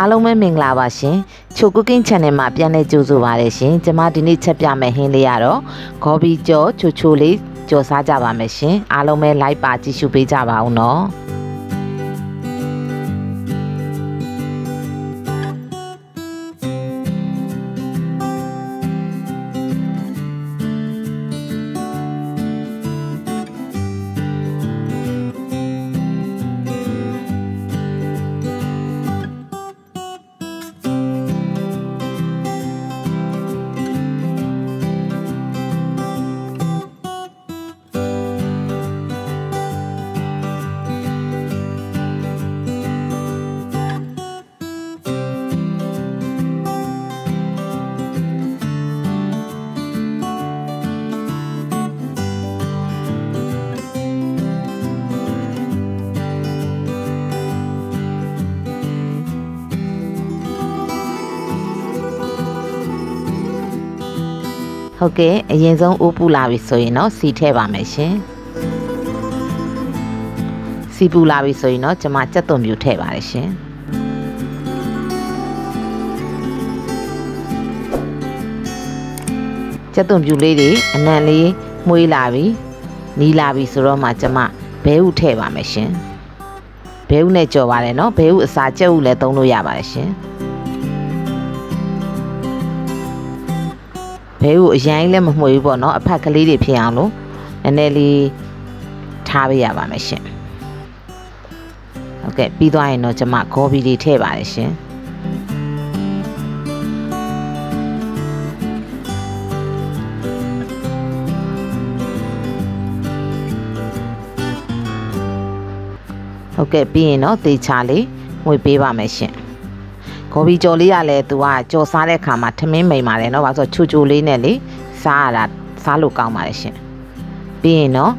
အားလုံးပဲမင်္ဂလာပါရှင်ချို cooking channel မှာပြန်လည်ကြိုဆိုပါရရှင်ကျွန်မဒီနေ့ချက်ပြမယ်ဟင်းလေးရတော့ဂေါ်ဘီကြောချိုလေးကြော်စားကြပါမယ်ရှင်အားလုံးပဲ like ပါကြည့်ရှုပေးကြပါဦးနော်ဟုတ်ကဲ့အရင်ဆုံးအိုးပူလာပြီဆိုရင်တော့စီထည့်ပါမယ်ရှင်စီပူလာပြီဆိုရင်တော့ကျွန်မကြက်သွန်ပြူထည့်ပါတယ်ရှင်ကြက်သွန်ပြူလေးတွေအနံလေးမှုေးလာပြီနီးလာပြီဆိုတော့မှကျွန်မဘဲဥထည့်ပါမယ်ရှင်ဘဲဥနဲ့ကြော်ပါတယ်နော်ဘဲဥအစာကြက်ဥလည်းသုံးလို့ရပါတယ်ရှင်ဘဲဥအရင်လည်းမမှုေးဘူးပေါ့နော်အဖက်ကလေးတွေဖြစ်အောင်လို့နည်းနည်းလေးထားပေးရပါမယ်ရှင်ဟုတ်ကဲ့ပြီးသွားရင်တော့ကျွန်မဂေါ်ဘီလေးထည့်ပါတယ်ရှင်ဟုတ်ကဲ့ပြီးရင်တော့သေချာလေးမှုေးပေးပါမယ်ရှင်ဂေါ်ဘီကြော်လေးရလဲသူကကြော်စားတဲ့ခါမှာထမင်းမိန်ပါတယ်เนาะဘာလို့ဆိုချိုလေးနဲ့လေစားရတာစားလို့ကောင်းပါတယ်ရှင်ပြီးရင်တော့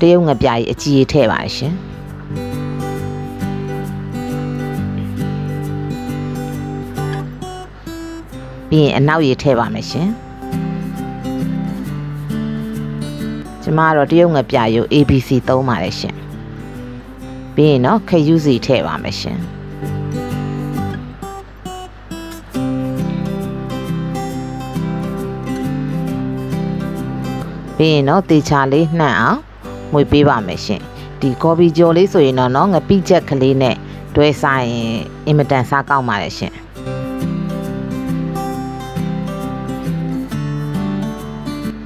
တရုတ်ငပြားကြီးအကြီးကြီးထည့်ပါတယ်ရှင်ပြီးရင်အနောက်ရည်ထည့်ပါမယ်ရှင်ကျမကတော့တရုတ်ငပြားရုပ် ABC သုံးပါတယ်ရှင်ပြီးရင်တော့ခရူးစီထည့်ပါမယ်ရှင်ပြီးရင်တော့တေချာလေးနှံ့အောင်မှုေးပေးပါမယ်ရှင်ဒီဂေါ်ဘီကြော်လေးဆိုရင်တော့ငပိချက်ကလေးနဲ့တွဲစားရင်အင်မတန်စားကောင်းပါတယ်ရှင်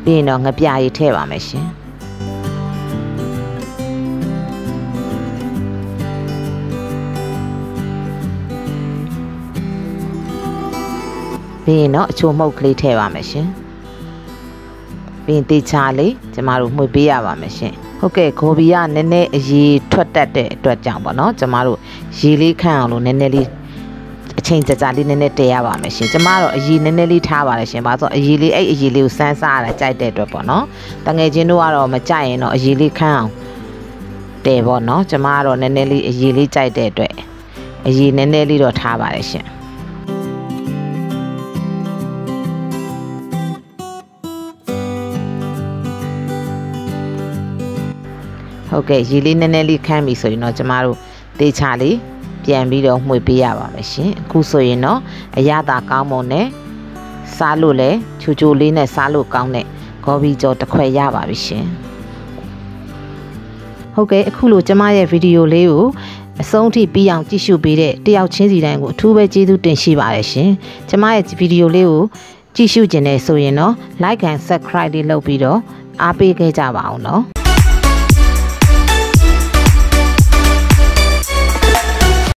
ပြီးရင်တော့ငပြားရီထည့်ပါမယ်ရှင်ပြီးရင်တော့အချိုမှုတ်ကလေးထည့်ပါမယ်ရှင်ပြီးရင်တေချာလေးကျမတို့မှုေးပေးရပါမယ်ရှင်ဟုတ်ကဲ့ဂေါ်ဘီကနည်းနည်းအရေထွက်တတ်တဲ့အတွက်ကြောင့်ပေါ့နော်ကျမတို့ရေလေးခန့်အောင်လို့နည်းနည်းလေးအချိန်ကြာလေးနည်းနည်းတည်ရပါမယ်ရှင်ကျမတို့အရေနည်းနည်းလေးထားပါတယ်ရှင်ဘာလို့အရေလေးအဲ့အရေလေးကိုစမ်းစားရတာကြိုက်တဲ့အတွက်ပေါ့နော်တငယ်ချင်းတို့ကတော့မကြိုက်ရင်တော့အရေလေးခန့်အောင်တည်ပေါ့နော်ကျမကတော့နည်းနည်းလေးအရေလေးကြိုက်တဲ့အတွက်အရေနည်းနည်းလေးတော့ထားပါတယ်ရှင်ဟုတ်ကဲ့ရေလေးနည်းနည်းလေးခမ်းပြီဆိုရင်တော့ကျမတို့တေချာလေးပြန်ပြီးတော့မှုေးပေးရပါမယ်ရှင်အခုဆိုရင်တော့အရသာကောင်းမွန်နဲ့စားလို့လဲချိုလေးနဲ့စားလို့ကောင်းတဲ့ဂေါ်ဘီကြော်တစ်ခွက်ရပါပြီရှင်ဟုတ်ကဲ့အခုလိုကျမရဲ့ဗီဒီယိုလေးကိုအဆုံးထိပြီးအောင်ကြည့်ရှုပေးတဲ့တယောက်ချင်းစီတိုင်းကိုအထူးပဲကျေးဇူးတင်ရှိပါတယ်ရှင်ကျမရဲ့ဗီဒီယိုလေးကိုကြည့်ရှုခြင်းနဲ့ဆိုရင်တော့ like and subscribe လေးလုပ်ပြီးတော့အားပေးခဲ့ကြပါအောင်နော်